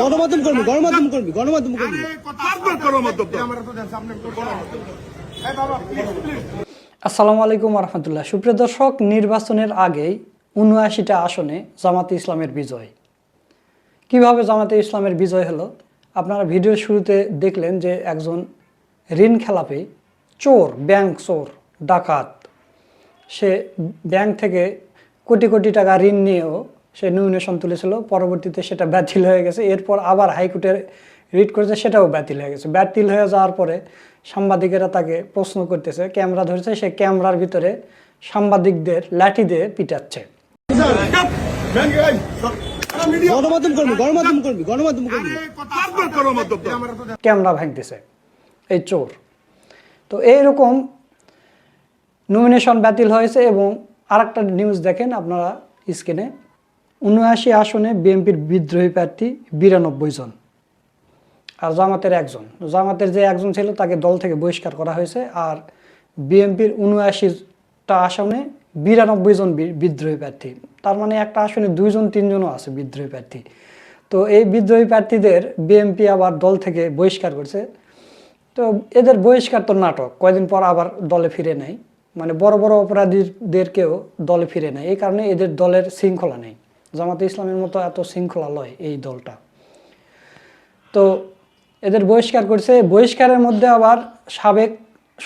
গণমাধ্যম কর্মী গণমাধ্যম কর্মী গণমাধ্যম কর্মী আসসালামু আলাইকুম রহমতুল্লাহ। সুপ্রিয় দর্শক, নির্বাচনের আগেই ৭৯টা আসনে জামাতে ইসলামের বিজয়। কিভাবে জামাতে ইসলামের বিজয় হলো? আপনারা ভিডিওর শুরুতে দেখলেন যে একজন ঋণ খেলাপি চোর, ব্যাংক চোর, ডাকাত, সে ব্যাংক থেকে কোটি কোটি টাকা ঋণ নিয়েও সে নমিনেশন তুলেছিল। পরবর্তীতে সেটা বাতিল হয়ে গেছে। এরপর আবার হাইকোর্টে রিট করেছে, সেটাও বাতিল হয়ে গেছে। বাতিল হয়ে যাওয়ার পরে সাংবাদিকেরা তাকে প্রশ্ন করতেছে, ক্যামেরা ধরেছে, সে ক্যামেরার ভিতরে সাংবাদিকদের লাঠি দিয়ে পিটাচ্ছে। গণমাধ্যম কর্মী গণমাধ্যম কর্মী গণমাধ্যম কর্মী ক্যামেরা ভাঙতেছে এই চোর। তো এইরকম নমিনেশন বাতিল হয়েছে। এবং আরেকটা নিউজ দেখেন আপনারা স্ক্রিনে, ৭৯ আসনে বিএনপির বিদ্রোহী প্রার্থী ৯২ জন, আর জামাতের একজন। জামাতের যে একজন ছিল তাকে দল থেকে বহিষ্কার করা হয়েছে। আর বিএনপির ৭৯টা আসনে ৯২ জন বিদ্রোহী প্রার্থী। তার মানে একটা আসনে ২-৩জনও আছে বিদ্রোহী প্রার্থী। তো এই বিদ্রোহী প্রার্থীদের বিএনপি আবার দল থেকে বহিষ্কার করছে। তো এদের বহিষ্কার তো নাটক, কয়দিন পর আবার দলে ফিরে নেয়। মানে বড় বড় অপরাধীদেরকেও দলে ফিরে নেয়। এই কারণে এদের দলের শৃঙ্খলা নেই। জামাতে ইসলামের মতো এত শৃঙ্খলা লয় এই দলটা। তো এদের বহিষ্কার করছে। বহিষ্কারের মধ্যে আবার সাবেক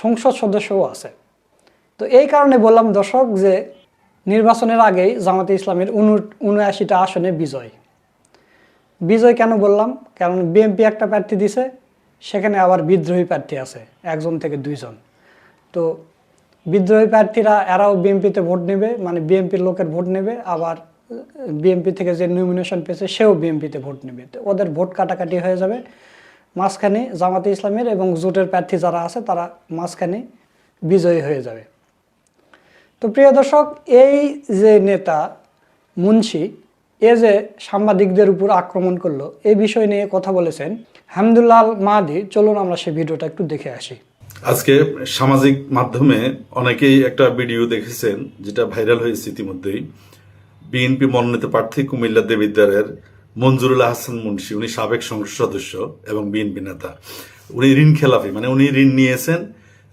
সংসদ সদস্যও আছে। তো এই কারণে বললাম দর্শক যে নির্বাচনের আগেই জামাতে ইসলামের ৭৯টা আসনে বিজয়। বিজয় কেন বললাম? কারণ বিএনপি একটা প্রার্থী দিছে, সেখানে আবার বিদ্রোহী প্রার্থী আছে ১ থেকে ২ জন। তো বিদ্রোহী প্রার্থীরা এরাও বিএনপিতে ভোট নেবে, মানে বিএনপির লোকের ভোট নেবে। আবার বিএনপি থেকে যে নমিনেশন পেয়েছে সেও বিএনপিতে ভোট নেবে। তো ওদের ভোট কাটাকাটি হয়ে যাবে। মাঝখানে জামাতে ইসলামের এবং জোটের প্রার্থী যারা আছে তারা মাঝখানে বিজয়ী হয়ে যাবে। তো প্রিয় দর্শক, এই যে নেতা মুন্সি এ যে সাংবাদিকদের উপর আক্রমণ করলো, এই বিষয় নিয়ে কথা বলেছেন হামদুল্লাহ আল মাহাদি। চলুন আমরা সেই ভিডিওটা একটু দেখে আসি। আজকে সামাজিক মাধ্যমে অনেকেই একটা ভিডিও দেখেছেন যেটা ভাইরাল হয়েছে ইতিমধ্যেই। বিএনপি মনোনীত প্রার্থী কুমিল্লা দেবিদ্বারের মঞ্জুরুল হাসান মুন্সি, উনি সাবেক সংসদ সদস্য এবং বিএনপি নেতা। উনি ঋণ খেলাফি, মানে উনি ঋণ নিয়েছেন,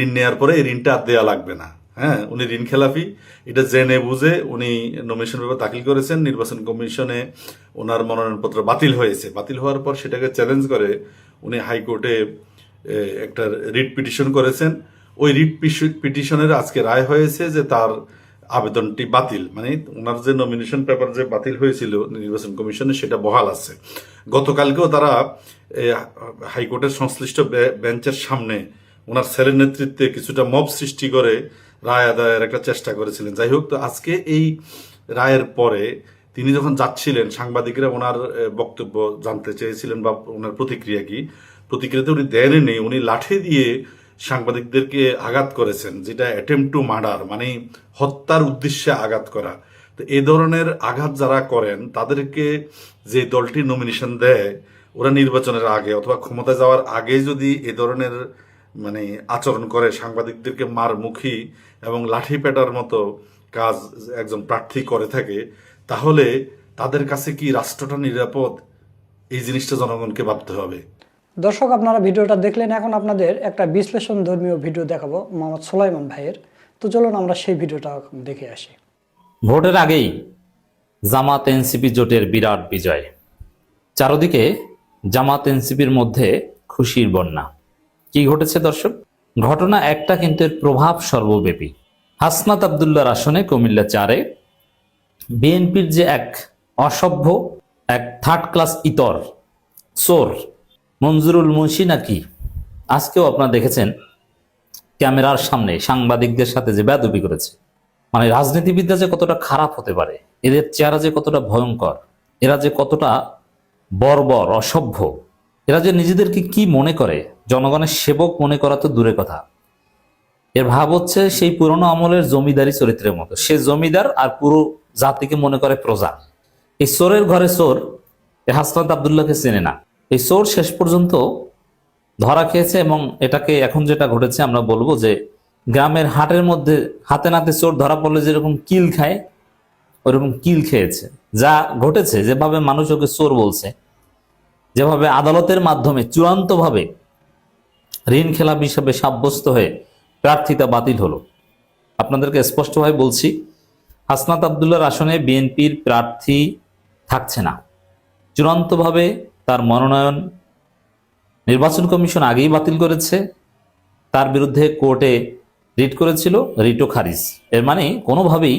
ঋণ নেওয়ার পরে এই ঋণটা আর দেওয়া লাগবে না। হ্যাঁ, উনি ঋণ খেলাফি, এটা জেনে বুঝে উনি নমিনেশন পেপার দাখিল করেছেন। নির্বাচন কমিশনে ওনার মনোনয়নপত্র বাতিল হয়েছে। বাতিল হওয়ার পর সেটাকে চ্যালেঞ্জ করে উনি হাইকোর্টে একটা রিট পিটিশন করেছেন। ওই রিট পিটিশনের আজকে রায় হয়েছে যে তার আবেদনটি বাতিল, মানে ওনার যে নমিনেশন পেপার যে বাতিল হয়েছিল নির্বাচন কমিশনে সেটা বহাল আছে। গতকালকেও তারা হাইকোর্টের সংশ্লিষ্ট বেঞ্চের সামনে ওনার ছেলের নেতৃত্বে কিছুটা মব সৃষ্টি করে রায় আদায়ের একটা চেষ্টা করেছিলেন। যাই হোক, তো আজকে এই রায়ের পরে তিনি যখন যাচ্ছিলেন, সাংবাদিকরা ওনার বক্তব্য জানতে চেয়েছিলেন বা ওনার প্রতিক্রিয়া কি। প্রতিক্রিয়াতে উনি দেননি, উনি লাঠি দিয়ে সাংবাদিকদেরকে আঘাত করেছেন, যেটা অ্যাটেম্প টু মার্ডার, মানে হত্যার উদ্দেশ্যে আঘাত করা। তো এই ধরনের আঘাত যারা করেন তাদেরকে যে দলটি নমিনেশন দেয়, ওরা নির্বাচনের আগে অথবা ক্ষমতা যাওয়ার আগে যদি এ ধরনের মানে আচরণ করে, সাংবাদিকদেরকে মারমুখী এবং লাঠি পেটার মতো কাজ একজন প্রার্থী করে থাকে, তাহলে তাদের কাছে কি রাষ্ট্রটা নিরাপদ? এই জিনিসটা জনগণকে ভাবতে হবে। দর্শক, আপনারা ভিডিওটা দেখলেন। এখন আপনাদের একটা বিশ্লেষণ ধর্মীয় ভিডিও দেখাবো মোহাম্মদ সোলাইমান ভাইয়ের। তো চলুন আমরা সেই ভিডিওটা দেখে আসি। ভোটের আগেই জামাত এনসিপি জোটের বিরাট বিজয়। চারদিকে জামাত এনসিপির মধ্যে খুশির বন্যা। কি ঘটেছে দর্শক? ঘটনা একটা, কিন্তু এর প্রভাব সর্বব্যাপী। হাসনাত আব্দুল্লাহর আসনে কুমিল্লা 4-এ বিএনপির যে এক অসভ্য, এক থার্ড ক্লাস ইতর চোর মঞ্জুরুল মুন্সি নাকি, আজকেও আপনারা দেখেছেন ক্যামেরার সামনে সাংবাদিকদের সাথে যে বেয়াদবি করেছে। মানে রাজনীতিবিদরা যে কতটা খারাপ হতে পারে, এদের চেহারা যে কতটা ভয়ঙ্কর, এরা যে কতটা বর্বর, অসভ্য, এরা যে নিজেদেরকে কি মনে করে, জনগণের সেবক মনে করা তো দূরের কথা। এর ভাব হচ্ছে সেই পুরনো আমলের জমিদারি চরিত্রের মতো। সে জমিদার আর পুরো জাতিকে মনে করে প্রজা। এই চোরের ঘরে চোর হাসনাত আব্দুল্লাহকে চেনে না। এই চোর শেষ পর্যন্ত ধরা খেয়েছে। এবং এটাকে এখন যেটা ঘটেছে আমরা বলবো যে গ্রামের হাটের মধ্যে হাতে নাতে চোর ধরা পড়লে যেরকম কিল খায়, ওরকম কিল খেয়েছে। যা ঘটেছে, যেভাবে মানুষ ওকে চোর বলছে, যেভাবে আদালতের মাধ্যমে চূড়ান্তভাবে ঋণ খেলাপ হিসাবে সাব্যস্ত হয়ে প্রার্থিতা বাতিল হলো। আপনাদেরকে স্পষ্টভাবে বলছি, হাসনাত আব্দুল্লাহর আসনে বিএনপির প্রার্থী থাকছে না। চূড়ান্তভাবে তার মনোনয়ন নির্বাচন কমিশন আগেই বাতিল করেছে। তার বিরুদ্ধে কোর্টে রিট করেছিল, রিটও খারিজ। এর মানে কোনোভাবেই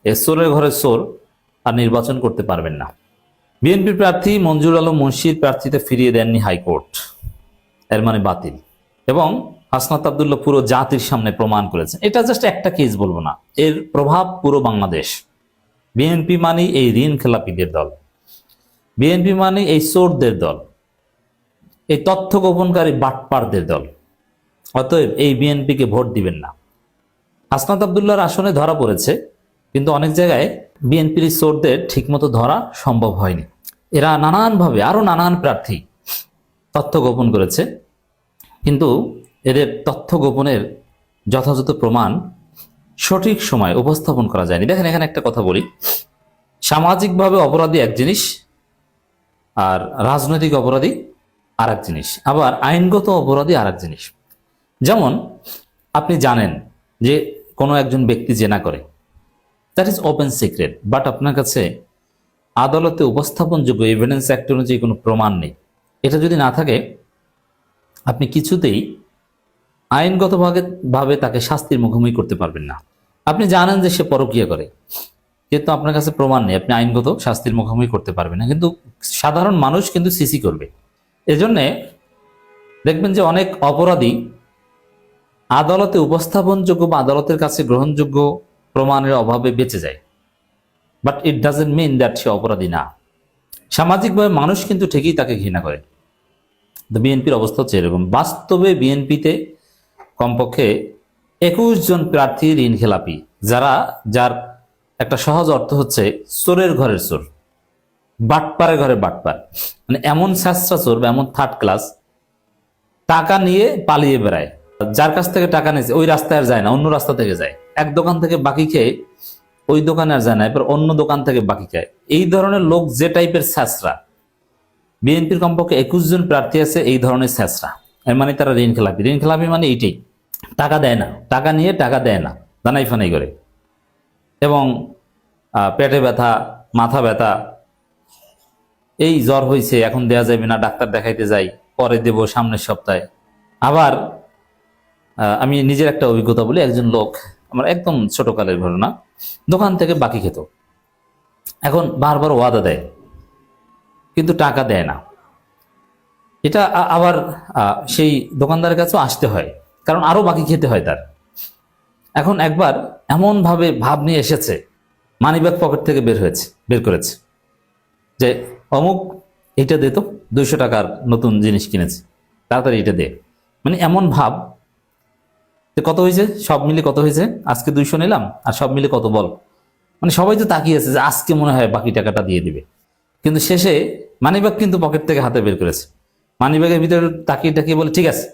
চোরের ঘরে চোর আর নির্বাচন করতে পারবেন না। বিএনপি প্রার্থী মঞ্জুর আলম মুন্সির প্রার্থীতে ফিরিয়ে দেননি হাইকোর্ট, এর মানে বাতিল। এবং হাসনাত আব্দুল্লাহ পুরো জাতির সামনে প্রমাণ করেছেন। এটা জাস্ট একটা কেস বলবো না, এর প্রভাব পুরো বাংলাদেশ। বিএনপি মানে এই ঋণ খেলাপিদের দল, বিএনপি মানে এই চোরদের দল, এই তথ্য গোপনকারী বাটপারদের দল। অতএব এই বিএনপিকে ভোট দিবেন না। হাসনাত আব্দুল্লাহর আসনে ধরা পড়েছে, কিন্তু অনেক জায়গায় বিএনপির চোরদের ঠিকমতো ধরা সম্ভব হয়নি। এরা নানানভাবে আরো নানান প্রার্থী তথ্য গোপন করেছে, কিন্তু এদের তথ্য গোপনের যথাযথ প্রমাণ সঠিক সময় উপস্থাপন করা যায়নি। দেখেন, এখানে একটা কথা বলি, সামাজিকভাবে অপরাধী এক জিনিস, আর রাজনৈতিক অপরাধী আর এক জিনিস, আবার আইনগত অপরাধী আর এক জিনিস। যেমন আপনি জানেন যে কোনো একজন ব্যক্তি জেনা করে, that is open secret, but আপনার কাছে আদালতে উপস্থাপনযোগ্য এভিডেন্স অ্যাক্ট অনুযায়ী কোনো প্রমাণ নেই। এটা যদি না থাকে, আপনি কিছুতেই আইনগতভাবে তাকে শাস্তির মুখোমুখি করতে পারবেন না। আপনি জানেন যে সে পরকীয়া করে, কিন্তু আপনার কাছে প্রমাণ নেই, আপনি আইনগত শাস্তির মুখোমুখি করতে পারবেন না। কিন্তু সাধারণ মানুষ কিন্তু সিসি করবে। এজন্যে দেখবেন যে অনেক অপরাধী আদালতে উপস্থাপনযোগ্য বা আদালতের কাছে গ্রহণযোগ্য প্রমাণের অভাবে বেঁচে যায়, but it doesn't mean that সে অপরাধী না। সামাজিকভাবে মানুষ কিন্তু ঠিকই তাকে ঘৃণা করে। বিএনপির অবস্থা হচ্ছে এরকম। বাস্তবে বিএনপিতে কমপক্ষে 21 জন প্রার্থী ঋণ খেলাপি, যার একটা সহজ অর্থ হচ্ছে চোরের ঘরের চোর, বাটপারের ঘরে বাটপার। মানে এমন শাস্ত্রা চোর বা এমন থার্ড ক্লাস, টাকা নিয়ে পালিয়ে বেড়ায়। যার কাছ থেকে টাকা নিয়েছে ওই রাস্তায় আর যায় না, অন্য রাস্তা থেকে যায়। এক দোকান থেকে বাকি খেয়ে ওই দোকানে আর যায় না, এবার অন্য দোকান থেকে বাকি খায়। এই ধরনের লোক যে টাইপের শাস্ত্রা, বিএনপির কমপক্ষে 21 জন প্রার্থী আছে এই ধরনের শাস্ত্রা। এর মানে তারা ঋণ খেলাপি। ঋণ খেলাপি মানে এইটাই, টাকা দেয় না, টাকা নিয়ে টাকা দেয় না, দানাই ফানাই করে। এবং পেটে ব্যথা, মাথা ব্যথা, এই জ্বর হয়েছে এখন দেয়া যাবে না, ডাক্তার দেখাইতে যাই, পরে দেব সামনের সপ্তাহে। আবার আমি নিজের একটা অভিজ্ঞতা বলি, একজন লোক, আমার একদম ছোটকালের ঘটনা, দোকান থেকে বাকি খেত, এখন বারবার ওয়াদা দেয় কিন্তু টাকা দেয় না। এটা আবার সেই দোকানদারের কাছেও আসতে হয়, কারণ আরো বাকি খেতে হয় তার। এখন একবার এমন ভাবে ভাব নিয়ে এসেছে, মানিব্যাগ পকেট থেকে বের করেছে যে অমুক এটা দে তো, 200 টাকার নতুন জিনিস কিনেছে, তাড়াতাড়ি এটা দে। মানে এমন ভাব যে কত হয়েছে, সব মিলে কত হয়েছে, আজকে 200 নিলাম, আর সব মিলে কত বল। মানে সবাই তো তাকিয়েছে যে আজকে মনে হয় বাকি টাকাটা দিয়ে দিবে, কিন্তু শেষে মানিব্যাগ কিন্তু পকেট থেকে হাতে বের করেছে। মানিব্যাগের ভিতরে তাকিয়ে বলে, ঠিক আছে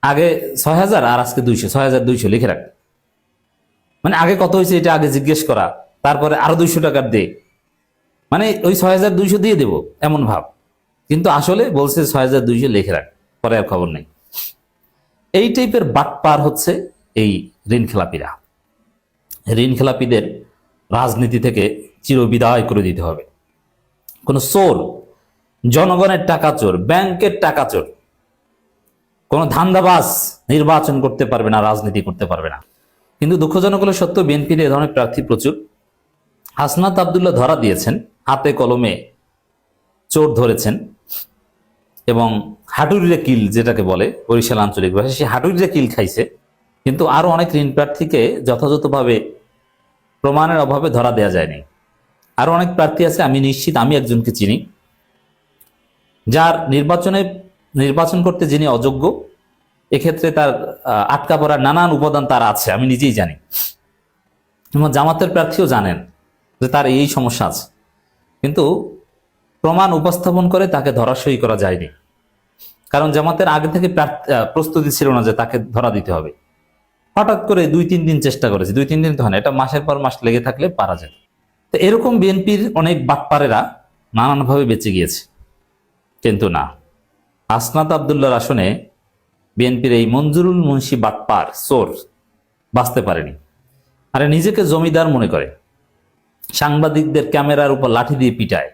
আগে 6000 আর আজকে 200, 6200 লিখে রাখ। মানে আগে কত হয়েছে এটা আগে জিজ্ঞেস করা, তারপরে আরো 200 টাকার দে, মানে ওই 6200 দিয়ে দেবো এমন ভাব। কিন্তু আসলে বলছে 6200 লিখে রাখ, পরে আর খবর নেই। এই টাইপের বাটপার হচ্ছে এই ঋণ খেলাপিরা। ঋণ খেলাপিদের রাজনীতি থেকে চিরবিদায় করে দিতে হবে। কোন চোর, জনগণের টাকা চোর, ব্যাংকের টাকা চোর, কোন ধান্দাবাজ নির্বাচন করতে পারবে না, রাজনীতি করতে পারবে না। কিন্তু দুঃখজনক হলো সত্য, বিএনপির এ ধরনের প্রার্থী প্রচুর। হাসনাত আব্দুল্লাহ ধরা দিয়েছেন, হাতে কলমে চোর ধরেছেন, এবং হাটুরিরে কিল যেটাকে বলে বরিশাল আঞ্চলিক ভাষায়, সে হাটুরিরে কিল খাইছে। কিন্তু আরো অনেক ঋণ প্রার্থীকে যথাযথভাবে প্রমাণের অভাবে ধরা দেওয়া যায়নি। আরো অনেক প্রার্থী আছে, আমি নিশ্চিত আমি একজনকে চিনি, যার নির্বাচন করতে যিনি অযোগ্য, এক্ষেত্রে তার আটকা পড়ার নানান উপাদান তার আছে, আমি নিজেই জানি। এবং জামাতের প্রার্থীও জানেন যে তার এই সমস্যা আছে, কিন্তু প্রমাণ উপস্থাপন করে তাকে ধরাশয়ী করা যায়নি। কারণ জামাতের আগে থেকে প্রস্তুতি ছিল না যে তাকে ধরা দিতে হবে। হঠাৎ করে 2-3 দিন চেষ্টা করেছে, 2-3 দিন তো হয় না, এটা মাসের পর মাস লেগে থাকলে পারা যায়। তো এরকম বিএনপির অনেক বাটপারেরা নানানভাবে বেঁচে গিয়েছে, কিন্তু না, হাসনাত আবদুল্লাহর আসনে বিএনপির এই মঞ্জুরুল মুন্সি বাটপার চোর বাঁচতে পারেনি। আরে নিজেকে জমিদার মনে করে, সাংবাদিকদের ক্যামেরার উপর লাঠি দিয়ে পিটায়,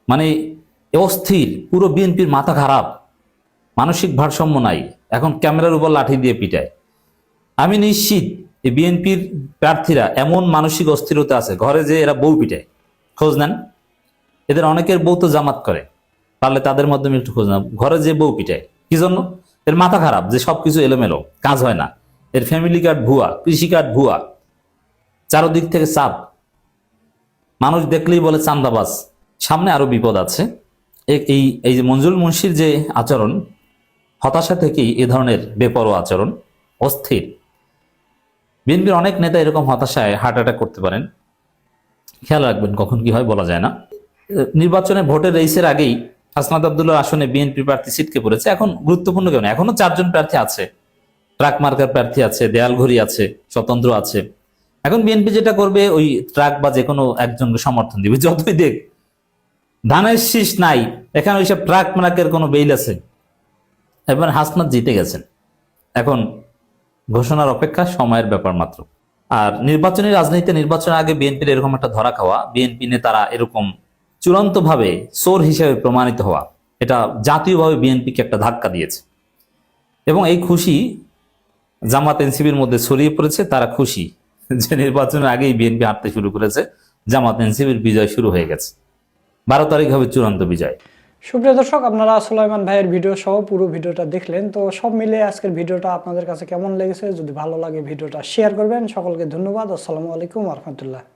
মানে অস্থির, পুরো বিএনপির মাথা খারাপ, মানসিক ভারসাম্য নাই, এখন ক্যামেরার উপর লাঠি দিয়ে পিটায়। আমি নিশ্চিত এই বিএনপির প্রার্থীরা এমন মানসিক অস্থিরতা আছে, ঘরে যে এরা বউ পিটায়, খোঁজ নেন, এদের অনেকের বউ তো জামাত করে, পারলে তাদের মাধ্যমে একটু খোঁজ নেন, ঘরে যে বউ পিটায়, কি জন্য? এর মাথা খারাপ, যে সবকিছু এলোমেলো, কাজ হয় না, এর ফ্যামিলি কার্ড ভুয়া, কৃষি কার্ড ভুয়া, চারদিক থেকে চাপ, মানুষ দেখলেই বলে চান্দাবাজ। সামনে আরো বিপদ আছে। এই যে মঞ্জুরুল মুন্সির যে আচরণ, হতাশা থেকেই এ ধরনের বেপরোয়া আচরণ, অস্থির। বিএনপির অনেক নেতা এরকম হতাশায় হার্ট অ্যাটাক করতে পারেন, খেয়াল রাখবেন, কখন কি হয় বলা যায় না। নির্বাচনে ভোটের রেসের আগেই হাসনাত আবদুল্লাহ আসনে বিএনপি প্রার্থী ছিটকে পড়েছে। এখন গুরুত্বপূর্ণ কেন, এখনো 4 জন প্রার্থী আছে, ট্রাক মার্কার প্রার্থী আছে, দেয়ালঘড়ি আছে, স্বতন্ত্র আছে। এখন বিএনপি যেটা করবে, ওই ট্রাক বা যে কোনো একজনকে সমর্থন দিবে, যতই দেখ ধানের শীষ নাই, এখানে ওইসব ট্রাক মার্কের কোনো বেইল আছে। এবার হাসনাত জিতে গেছেন, এখন ঘোষণার অপেক্ষা, সময়ের ব্যাপার মাত্র। আর নির্বাচনী রাজনীতিতে নির্বাচনের আগে বিএনপির এরকম একটা ধরা খাওয়া, বিএনপি নেতারা এরকম চূড়ান্তভাবে চোর হিসেবে প্রমাণিত হওয়া, এটা জাতীয়ভাবে বিএনপিকে একটা ধাক্কা দিয়েছে। এবং এই খুশি জামাত এনসিপির মধ্যে ছড়িয়ে পড়েছে, তারা খুশি যে নির্বাচনের আগেই বিএনপি হাঁটতে শুরু করেছে, জামাত এনসিপির বিজয় শুরু হয়ে গেছে, 12 তারিখ হবে চূড়ান্ত বিজয়। সুপ্রিয় দর্শক, আপনারা সুলাইমান ভাইয়ের ভিডিও সহ পুরো ভিডিওটা দেখলেন। তো সব মিলে আজকের ভিডিওটা আপনাদের কাছে কেমন লেগেছে? যদি ভালো লাগে ভিডিওটা শেয়ার করবেন। সকলকে ধন্যবাদ। আসসালামু আলাইকুম ওয়া রাহমাতুল্লাহ।